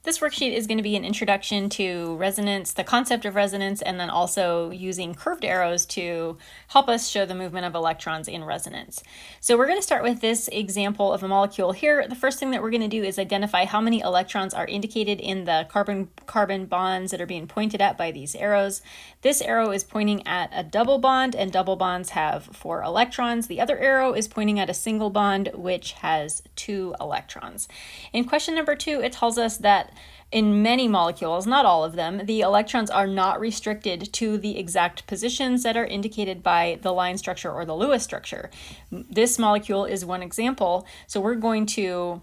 This worksheet is going to be an introduction to resonance, the concept of resonance, and then also using curved arrows to help us show the movement of electrons in resonance. So we're going to start with this example of a molecule here. The first thing that we're going to do is identify how many electrons are indicated in the carbon-carbon bonds that are being pointed at by these arrows. This arrow is pointing at a double bond, and double bonds have 4 electrons. The other arrow is pointing at a single bond, which has 2 electrons. In question number 2, it tells us that in many molecules, not all of them, the electrons are not restricted to the exact positions that are indicated by the line structure or the Lewis structure. This molecule is one example, so we're going to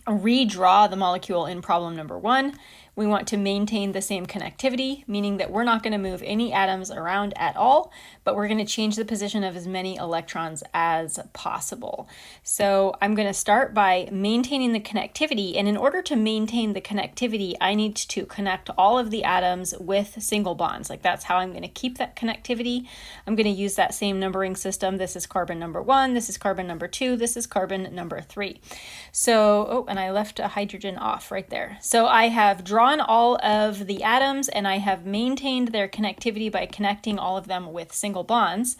redraw the molecule in problem number 1. We want to maintain the same connectivity, meaning that we're not going to move any atoms around at all, but we're going to change the position of as many electrons as possible. So I'm going to start by maintaining the connectivity, and in order to maintain the connectivity, I need to connect all of the atoms with single bonds. Like, that's how I'm going to keep that connectivity. I'm going to use that same numbering system. This is carbon number 1, this is carbon number 2, this is carbon number 3. So, and I left a hydrogen off right there. So I have drawn all of the atoms, and I have maintained their connectivity by connecting all of them with single bonds.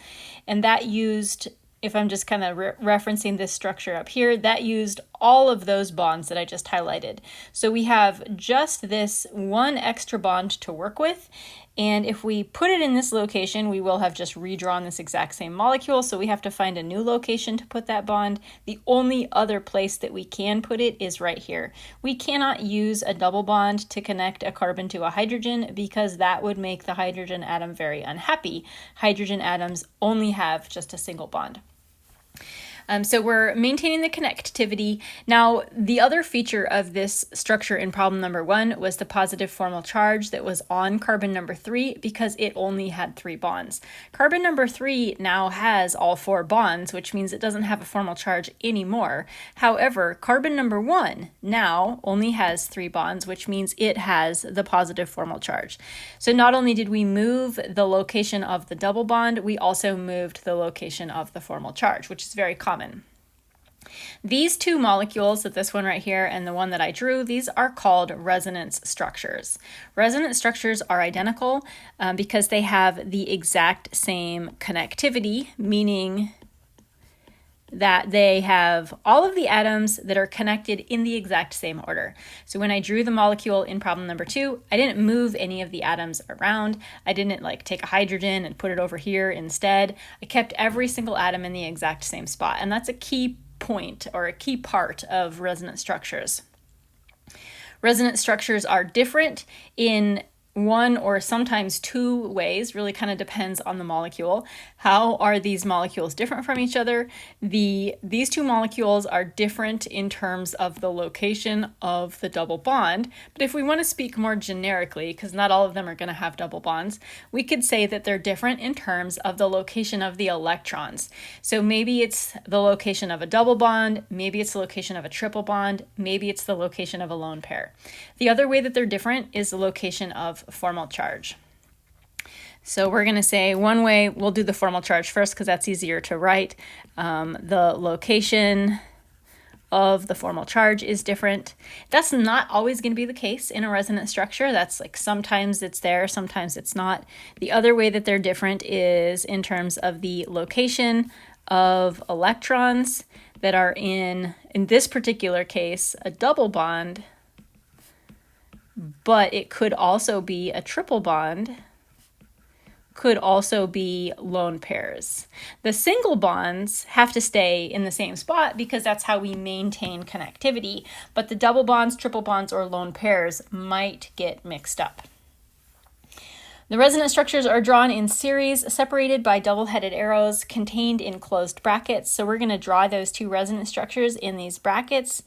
And that used, if I'm just kind of referencing this structure up here, that used all of those bonds that I just highlighted. So we have just this one extra bond to work with. And if we put it in this location, we will have just redrawn this exact same molecule. So we have to find a new location to put that bond. The only other place that we can put it is right here. We cannot use a double bond to connect a carbon to a hydrogen because that would make the hydrogen atom very unhappy. Hydrogen atoms only have just a single bond. So we're maintaining the connectivity. Now, the other feature of this structure in problem number 1 was the positive formal charge that was on carbon number 3 because it only had 3 bonds. Carbon number 3 now has all 4 bonds, which means it doesn't have a formal charge anymore. However, carbon number 1 now only has 3 bonds, which means it has the positive formal charge. So not only did we move the location of the double bond, we also moved the location of the formal charge, which is very common. These 2 molecules, this one right here and the one that I drew, these are called resonance structures. Resonance structures are identical because they have the exact same connectivity, meaning that they have all of the atoms that are connected in the exact same order. So when I drew the molecule in problem number 2, I didn't move any of the atoms around. I didn't take a hydrogen and put it over here instead. I kept every single atom in the exact same spot, and that's a key point or a key part of resonance structures. Resonance structures are different in 1 or sometimes 2 ways, really kind of depends on the molecule. How are these molecules different from each other? These 2 molecules are different in terms of the location of the double bond, but if we want to speak more generically, because not all of them are going to have double bonds, we could say that they're different in terms of the location of the electrons. So maybe it's the location of a double bond, maybe it's the location of a triple bond, maybe it's the location of a lone pair. The other way that they're different is the location of formal charge. So we're going to say one way, we'll do the formal charge first because that's easier to write. The location of the formal charge is different. That's not always going to be the case in a resonance structure. That's sometimes it's there, sometimes it's not. The other way that they're different is in terms of the location of electrons that are in this particular case, a double bond, but it could also be a triple bond, could also be lone pairs. The single bonds have to stay in the same spot because that's how we maintain connectivity, but the double bonds, triple bonds, or lone pairs might get mixed up. The resonance structures are drawn in series, separated by double-headed arrows contained in closed brackets. So we're going to draw those 2 resonance structures in these brackets.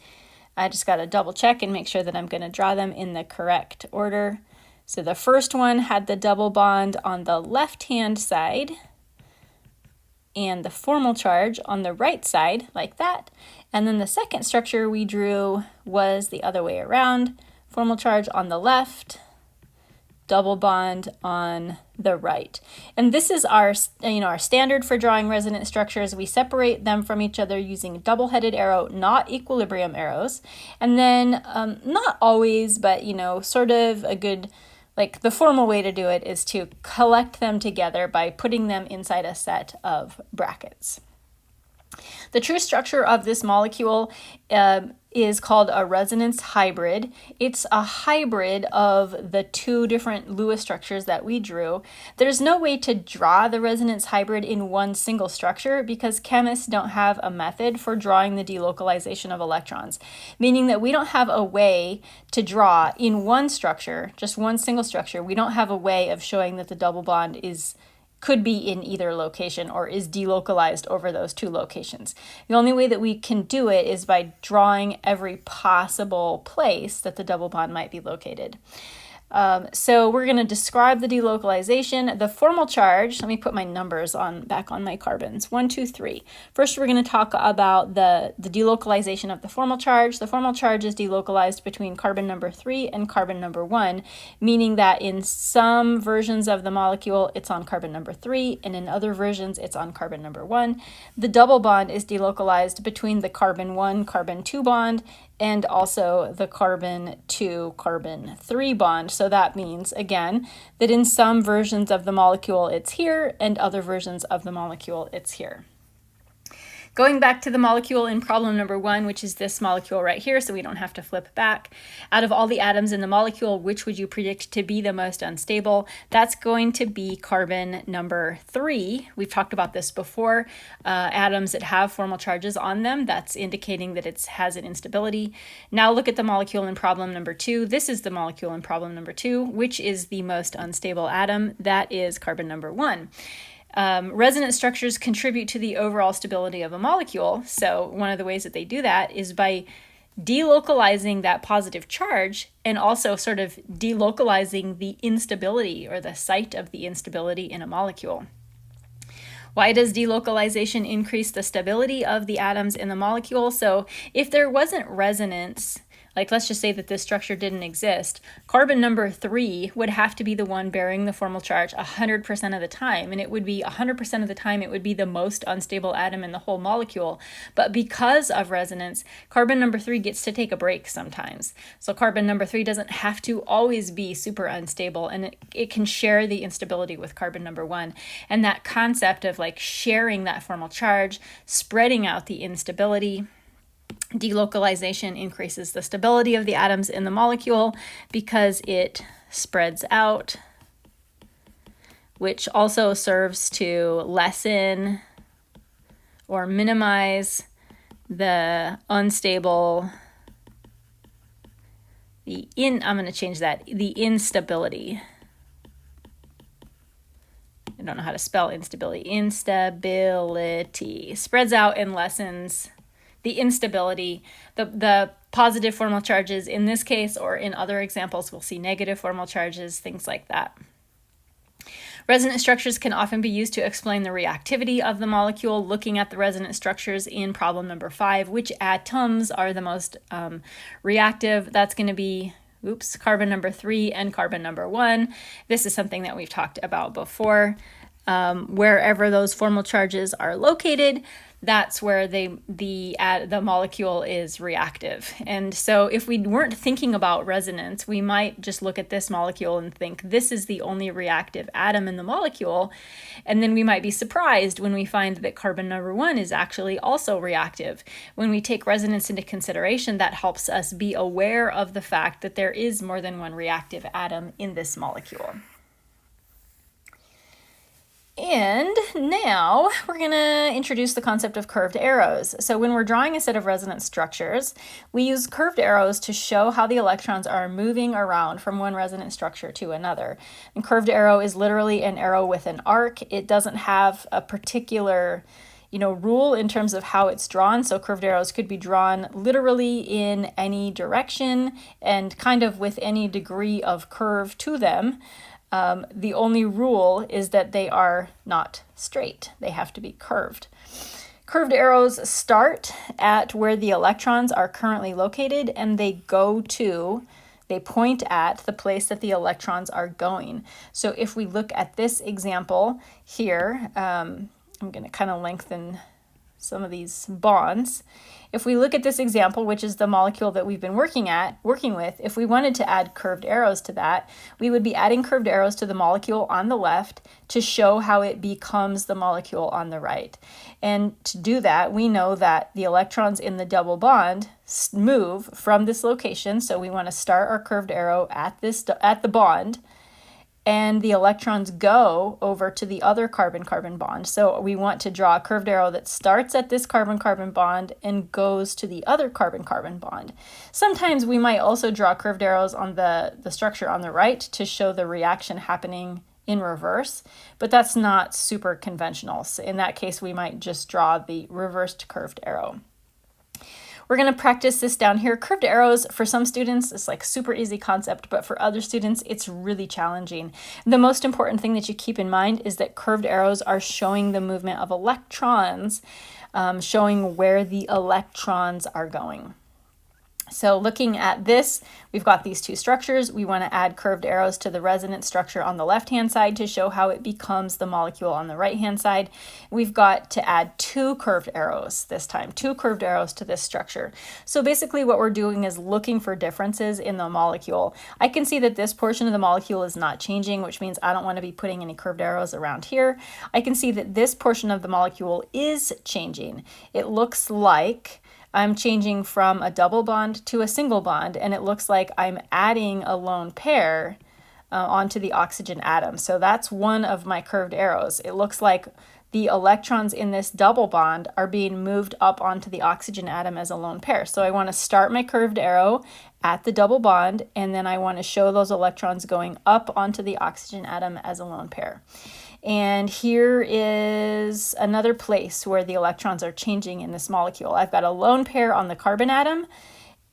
I just got to double check and make sure that I'm going to draw them in the correct order. So the first one had the double bond on the left-hand side and the formal charge on the right side, like that. And then the second structure we drew was the other way around, formal charge on the left double bond on the right. And this is our standard for drawing resonance structures. We separate them from each other using double-headed arrow, not equilibrium arrows. And then not always, but sort of a good, like the formal way to do it is to collect them together by putting them inside a set of brackets. The true structure of this molecule is called a resonance hybrid. It's a hybrid of the two different Lewis structures that we drew. There's no way to draw the resonance hybrid in one single structure because chemists don't have a method for drawing the delocalization of electrons, meaning that we don't have a way to draw in one structure, just one single structure. We don't have a way of showing that the double bond could be in either location or is delocalized over those two locations. The only way that we can do it is by drawing every possible place that the double bond might be located. So we're going to describe the delocalization. The formal charge, let me put my numbers back on my carbons, 1, 2, 3. First, we're going to talk about the delocalization of the formal charge. The formal charge is delocalized between carbon number 3 and carbon number 1, meaning that in some versions of the molecule, it's on carbon number 3, and in other versions, it's on carbon number 1. The double bond is delocalized between the carbon 1, carbon 2 bond and also the carbon 2, carbon 3 bond. So that means, again, that in some versions of the molecule it's here, and other versions of the molecule it's here. Going back to the molecule in problem number 1, which is this molecule right here, so we don't have to flip back. Out of all the atoms in the molecule, which would you predict to be the most unstable? That's going to be carbon number 3. We've talked about this before. Atoms that have formal charges on them, that's indicating that it has an instability. Now look at the molecule in problem number 2. This is the molecule in problem number 2, which is the most unstable atom. That is carbon number 1. Resonance structures contribute to the overall stability of a molecule. So one of the ways that they do that is by delocalizing that positive charge and also sort of delocalizing the instability or the site of the instability in a molecule. Why does delocalization increase the stability of the atoms in the molecule? So if there wasn't resonance, like let's just say that this structure didn't exist, carbon number 3 would have to be the one bearing the formal charge 100% of the time, and it would be 100% of the time it would be the most unstable atom in the whole molecule. But because of resonance, carbon number 3 gets to take a break sometimes. So carbon number 3 doesn't have to always be super unstable, and it can share the instability with carbon number 1. And that concept of like sharing that formal charge, spreading out the instability, delocalization increases the stability of the atoms in the molecule because it spreads out, which also serves to lessen or minimize the unstable, I'm going to change that, the instability. I don't know how to spell instability. Instability spreads out and lessens the instability. The positive formal charges in this case, or in other examples, we'll see negative formal charges, things like that. Resonance structures can often be used to explain the reactivity of the molecule. Looking at the resonance structures in problem number 5, which atoms are the most reactive? That's going to be carbon number 3 and carbon number 1. This is something that we've talked about before. Wherever those formal charges are located, that's where the molecule is reactive. And so if we weren't thinking about resonance, we might just look at this molecule and think this is the only reactive atom in the molecule. And then we might be surprised when we find that carbon number 1 is actually also reactive. When we take resonance into consideration, that helps us be aware of the fact that there is more than one reactive atom in this molecule. And now we're going to introduce the concept of curved arrows. So when we're drawing a set of resonance structures, we use curved arrows to show how the electrons are moving around from one resonance structure to another. And curved arrow is literally an arrow with an arc. It doesn't have a particular rule in terms of how it's drawn. So curved arrows could be drawn literally in any direction and kind of with any degree of curve to them. The only rule is that they are not straight. They have to be curved. Curved arrows start at where the electrons are currently located, and they go to They point at the place that the electrons are going. So if we look at this example here, I'm going to kind of lengthen some of these bonds. If we look at this example, which is the molecule that we've been working with, if we wanted to add curved arrows to that, we would be adding curved arrows to the molecule on the left to show how it becomes the molecule on the right. And to do that, we know that the electrons in the double bond move from this location. So we want to start our curved arrow at the bond, and the electrons go over to the other carbon-carbon bond. So we want to draw a curved arrow that starts at this carbon-carbon bond and goes to the other carbon-carbon bond. Sometimes we might also draw curved arrows on the structure on the right to show the reaction happening in reverse, but that's not super conventional. So in that case, we might just draw the reversed curved arrow. We're going to practice this down here. Curved arrows, for some students, it's like super easy concept, but for other students, it's really challenging. The most important thing that you keep in mind is that curved arrows are showing the movement of electrons, showing where the electrons are going. So looking at this, we've got these two structures. We want to add curved arrows to the resonance structure on the left-hand side to show how it becomes the molecule on the right-hand side. We've got to add two curved arrows this time, two curved arrows to this structure. So basically what we're doing is looking for differences in the molecule. I can see that this portion of the molecule is not changing, which means I don't want to be putting any curved arrows around here. I can see that this portion of the molecule is changing. It looks like I'm changing from a double bond to a single bond, and it looks like I'm adding a lone pair onto the oxygen atom. So that's one of my curved arrows. It looks like the electrons in this double bond are being moved up onto the oxygen atom as a lone pair. So I want to start my curved arrow at the double bond, and then I want to show those electrons going up onto the oxygen atom as a lone pair. And here is another place where the electrons are changing in this molecule. I've got a lone pair on the carbon atom,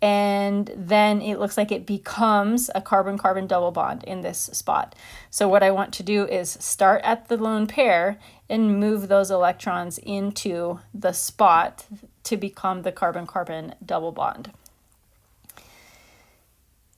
and then it looks like it becomes a carbon-carbon double bond in this spot. So what I want to do is start at the lone pair and move those electrons into the spot to become the carbon-carbon double bond.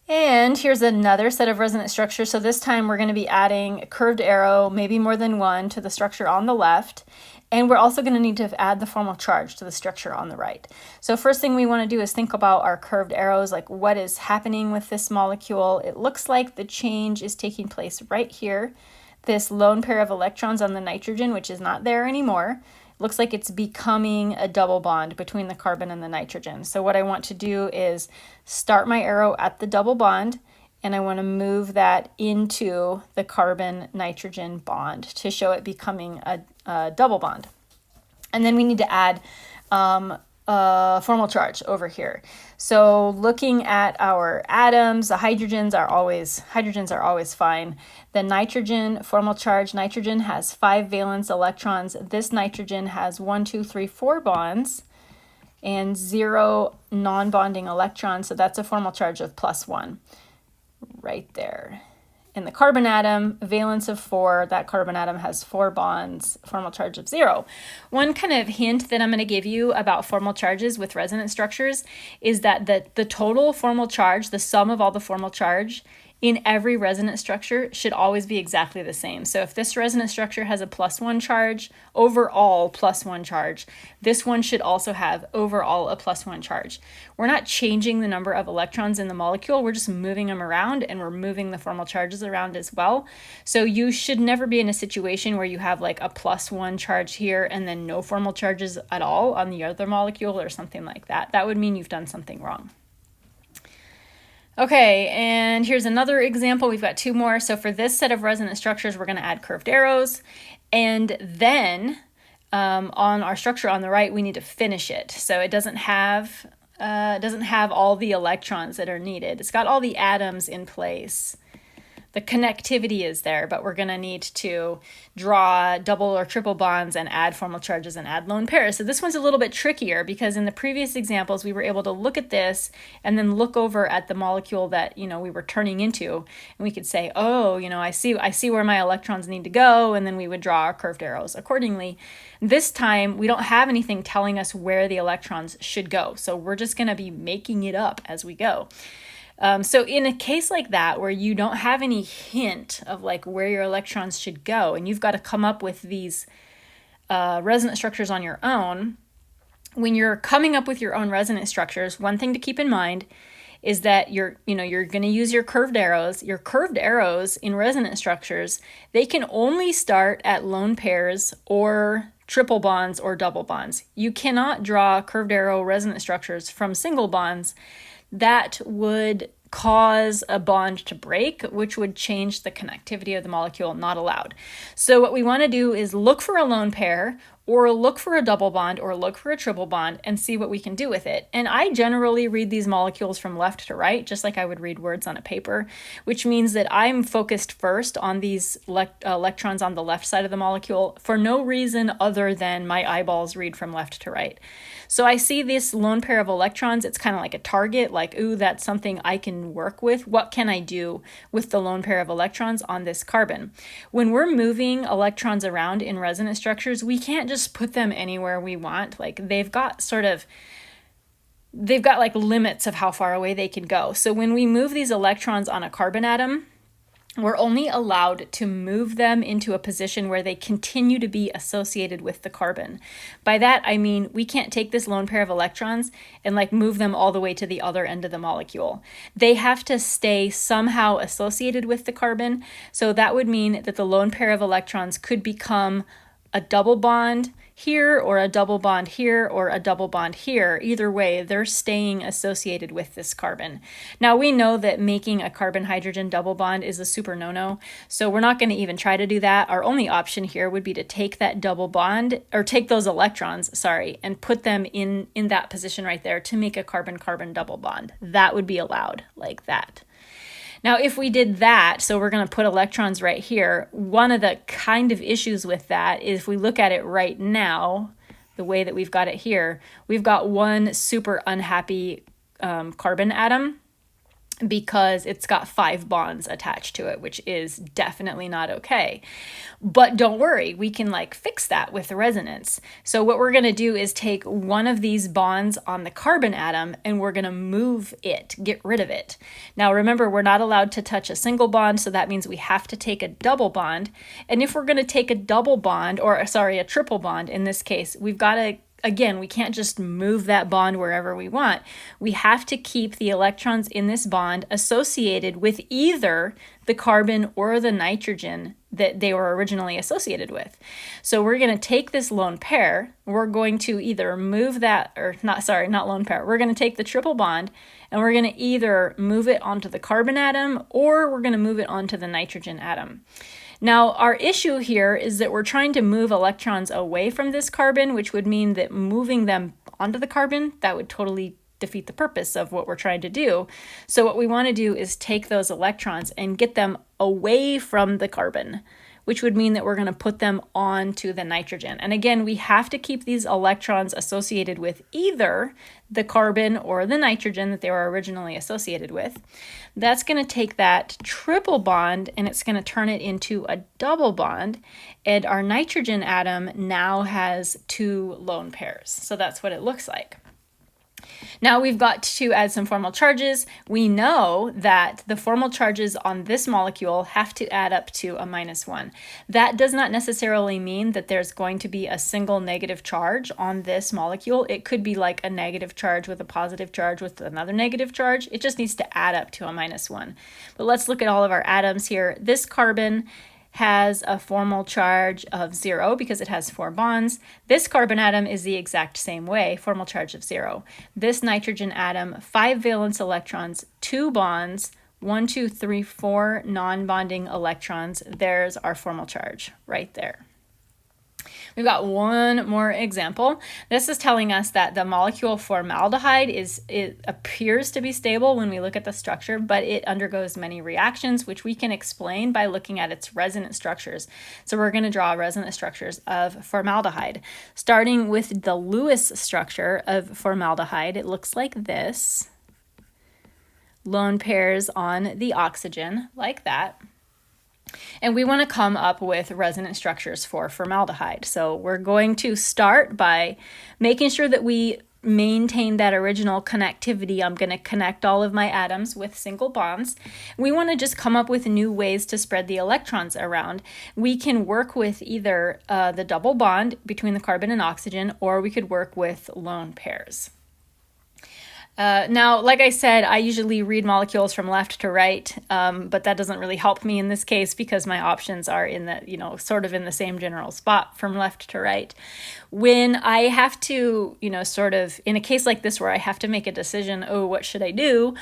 And here's another set of resonance structures. So this time we're going to be adding a curved arrow, maybe more than one, to the structure on the left. And we're also going to need to add the formal charge to the structure on the right. So first thing we want to do is think about our curved arrows, like what is happening with this molecule. It looks like the change is taking place right here. This lone pair of electrons on the nitrogen, which is not there anymore, looks like it's becoming a double bond between the carbon and the nitrogen. So what I want to do is start my arrow at the double bond, and I want to move that into the carbon-nitrogen bond to show it becoming a double bond. And then we need to add a formal charge over here. So looking at our atoms, the hydrogens are always fine. The nitrogen, formal charge, nitrogen has 5 valence electrons. This nitrogen has 1, 2, 3, 4 bonds and 0 non-bonding electrons. So that's a formal charge of +1 right there. In the carbon atom, valence of 4, that carbon atom has 4 bonds, formal charge of 0. One kind of hint that I'm going to give you about formal charges with resonance structures is that the total formal charge, the sum of all the formal charge in every resonance structure should always be exactly the same. So if this resonance structure has a +1 charge, overall +1 charge, this one should also have overall a +1 charge. We're not changing the number of electrons in the molecule, we're just moving them around, and we're moving the formal charges around as well. So you should never be in a situation where you have like a +1 charge here and then no formal charges at all on the other molecule or something like that. That would mean you've done something wrong. Okay, and here's another example. We've got 2 more. So for this set of resonance structures, we're going to add curved arrows. And then on our structure on the right, we need to finish it. So it doesn't have all the electrons that are needed. It's got all the atoms in place. The connectivity is there, but we're going to need to draw double or triple bonds and add formal charges and add lone pairs. So this one's a little bit trickier because in the previous examples, we were able to look at this and then look over at the molecule that, we were turning into, and we could say, oh, I see where my electrons need to go, and then we would draw our curved arrows accordingly. This time, we don't have anything telling us where the electrons should go, so we're just going to be making it up as we go. So in a case like that, where you don't have any hint of like where your electrons should go, and you've got to come up with these resonance structures on your own, when you're coming up with your own resonance structures, one thing to keep in mind is that you're going to use your curved arrows. Your curved arrows in resonance structures, they can only start at lone pairs or triple bonds or double bonds. You cannot draw curved arrow resonance structures from single bonds. That would cause a bond to break, which would change the connectivity of the molecule. Not allowed. So what we want to do is look for a lone pair, or look for a double bond, or look for a triple bond, and see what we can do with it. And I generally read these molecules from left to right, just like I would read words on a paper, which means that I'm focused first on these electrons on the left side of the molecule for no reason other than my eyeballs read from left to right. So I see this lone pair of electrons. It's kind of like a target, like, ooh, that's something I can work with. What can I do with the lone pair of electrons on this carbon? When we're moving electrons around in resonance structures, we can't just put them anywhere we want. Like, they've got like limits of how far away they can go. So when we move these electrons on a carbon atom, we're only allowed to move them into a position where they continue to be associated with the carbon. By that, I mean we can't take this lone pair of electrons and like move them all the way to the other end of the molecule. They have to stay somehow associated with the carbon. So that would mean that the lone pair of electrons could become a double bond here, or a double bond here, or a double bond here. Either way, they're staying associated with this carbon. Now, we know that making a carbon-hydrogen double bond is a super no-no, so we're not going to even try to do that. Our only option here would be to take that double bond, or take those electrons, and put them in that position right there to make a carbon-carbon double bond. That would be allowed, like that. Now, if we did that, so we're going to put electrons right here, one of the kind of issues with that is if we look at it right now, the way that we've got it here, we've got one super unhappy carbon atom because it's got 5 bonds attached to it, which is definitely not okay. But don't worry, we can like fix that with the resonance. So what we're going to do is take one of these bonds on the carbon atom and we're going to move it, get rid of it. Now remember, we're not allowed to touch a single bond, so that means we have to take a double bond. And if we're going to take a double bond, or a triple bond in this case, we've got to, again, we can't just move that bond wherever we want. We have to keep the electrons in this bond associated with either the carbon or the nitrogen that they were originally associated with. So we're going to take this lone pair, we're going to either move that, not lone pair, we're going to take the triple bond and we're going to either move it onto the carbon atom or we're going to move it onto the nitrogen atom. Now, our issue here is that we're trying to move electrons away from this carbon, which would mean that moving them onto the carbon, that would totally defeat the purpose of what we're trying to do. So what we want to do is take those electrons and get them away from the carbon, which would mean that we're going to put them onto the nitrogen. And again, we have to keep these electrons associated with either the carbon or the nitrogen that they were originally associated with. That's going to take that triple bond and it's going to turn it into a double bond. And our nitrogen atom now has 2 lone pairs. So that's what it looks like. Now we've got to add some formal charges. We know that the formal charges on this molecule have to add up to a -1. That does not necessarily mean that there's going to be a single negative charge on this molecule. It could be like a negative charge with a positive charge with another negative charge. It just needs to add up to a -1. But let's look at all of our atoms here. This carbon has a formal charge of 0 because it has 4 bonds. This carbon atom is the exact same way, formal charge of 0. This nitrogen atom, 5 valence electrons, 2 bonds, 1, 2, 3, 4 non-bonding electrons. There's our formal charge right there. We've got one more example. This is telling us that the molecule formaldehyde it appears to be stable when we look at the structure, but it undergoes many reactions, which we can explain by looking at its resonance structures. So we're going to draw resonance structures of formaldehyde. Starting with the Lewis structure of formaldehyde, it looks like this. Lone pairs on the oxygen, like that. And we want to come up with resonance structures for formaldehyde. So we're going to start by making sure that we maintain that original connectivity, I'm going to connect all of my atoms with single bonds. We want to just come up with new ways to spread the electrons around. We can work with either the double bond between the carbon and oxygen, or we could work with lone pairs. Now, like I said, I usually read molecules from left to right, but that doesn't really help me in this case because my options are in the, sort of in the same general spot from left to right. When I have to, sort of, in a case like this where I have to make a decision, oh, what should I do?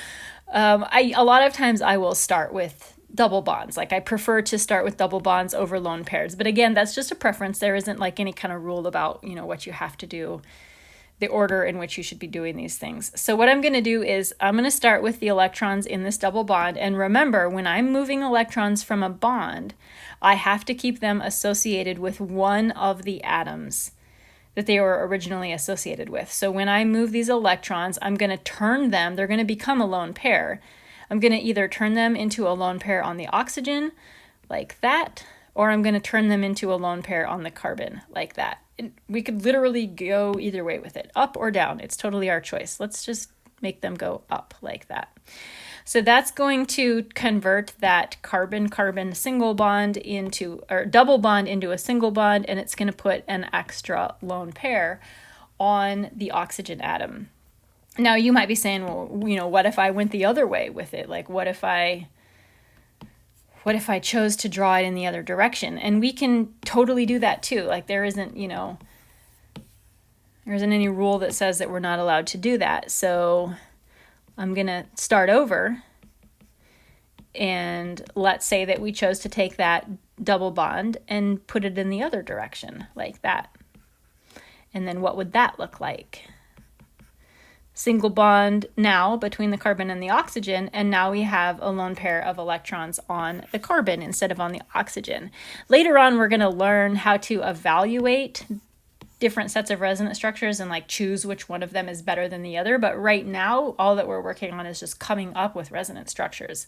A lot of times I will start with double bonds. Like I prefer to start with double bonds over lone pairs. But again, that's just a preference. There isn't like any kind of rule about, what you have to do, the order in which you should be doing these things. So what I'm going to do is I'm going to start with the electrons in this double bond. And remember, when I'm moving electrons from a bond, I have to keep them associated with one of the atoms that they were originally associated with. So when I move these electrons, I'm going to turn them, they're going to become a lone pair. I'm going to either turn them into a lone pair on the oxygen, like that, or I'm going to turn them into a lone pair on the carbon, like that. We could literally go either way with it, up or down. It's totally our choice. Let's just make them go up like that. So that's going to convert that carbon-carbon single bond into, or double bond into a single bond, and it's going to put an extra lone pair on the oxygen atom. Now you might be saying, well, what if I went the other way with it? Like, what if I chose to draw it in the other direction? And we can totally do that too. Like there isn't any rule that says that we're not allowed to do that. So I'm going to start over. And let's say that we chose to take that double bond and put it in the other direction like that. And then what would that look like? Single bond now between the carbon and the oxygen, and now we have a lone pair of electrons on the carbon instead of on the oxygen. Later on, we're going to learn how to evaluate different sets of resonance structures and like choose which one of them is better than the other. But right now, all that we're working on is just coming up with resonance structures.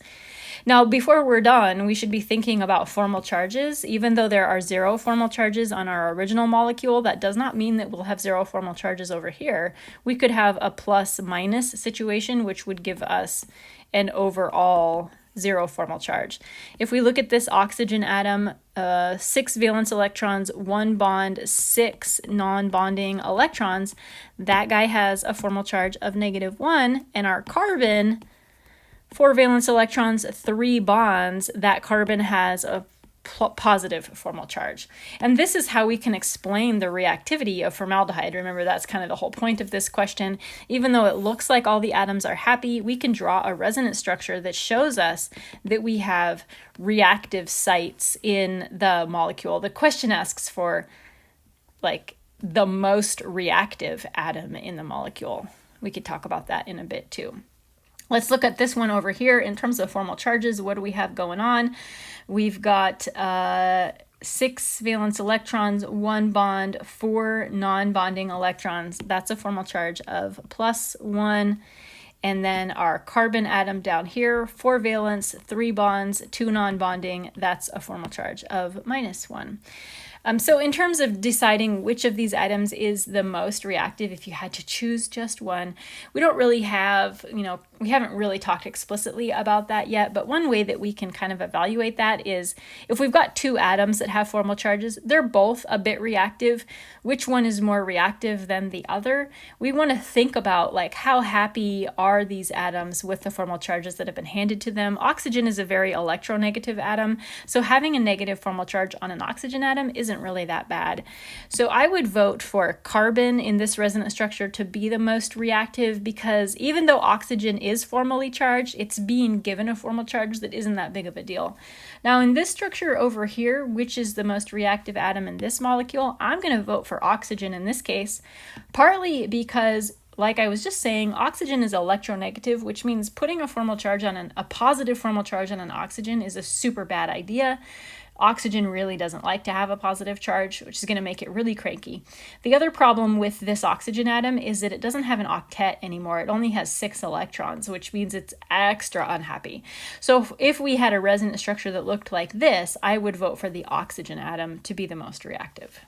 Now, before we're done, we should be thinking about formal charges. Even though there are 0 formal charges on our original molecule, that does not mean that we'll have 0 formal charges over here. We could have a plus-minus situation, which would give us an overall 0 formal charge. If we look at this oxygen atom, 6 valence electrons, 1 bond, 6 non-bonding electrons, that guy has a formal charge of -1, and our carbon, 4 valence electrons, 3 bonds, that carbon has a positive formal charge. And this is how we can explain the reactivity of formaldehyde. Remember, that's kind of the whole point of this question. Even though it looks like all the atoms are happy, we can draw a resonance structure that shows us that we have reactive sites in the molecule. The question asks for like the most reactive atom in the molecule. We could talk about that in a bit too. Let's look at this one over here in terms of formal charges. What do we have going on? We've got 6 valence electrons, 1 bond, 4 non-bonding electrons. That's a formal charge of +1. And then our carbon atom down here, 4 valence, 3 bonds, 2 non-bonding. That's a formal charge of -1. So in terms of deciding which of these items is the most reactive, if you had to choose just one, we don't really have, we haven't really talked explicitly about that yet, but one way that we can kind of evaluate that is if we've got 2 atoms that have formal charges, they're both a bit reactive. Which one is more reactive than the other? We want to think about like how happy are these atoms with the formal charges that have been handed to them. Oxygen is a very electronegative atom, so having a negative formal charge on an oxygen atom isn't really that bad. So I would vote for carbon in this resonance structure to be the most reactive because even though oxygen is formally charged, it's being given a formal charge that isn't that big of a deal. Now in this structure over here, which is the most reactive atom in this molecule, I'm going to vote for oxygen in this case, partly because like I was just saying, oxygen is electronegative, which means putting a formal charge on a positive formal charge on an oxygen is a super bad idea. Oxygen really doesn't like to have a positive charge, which is going to make it really cranky. The other problem with this oxygen atom is that it doesn't have an octet anymore. It only has 6 electrons, which means it's extra unhappy. So if we had a resonance structure that looked like this, I would vote for the oxygen atom to be the most reactive.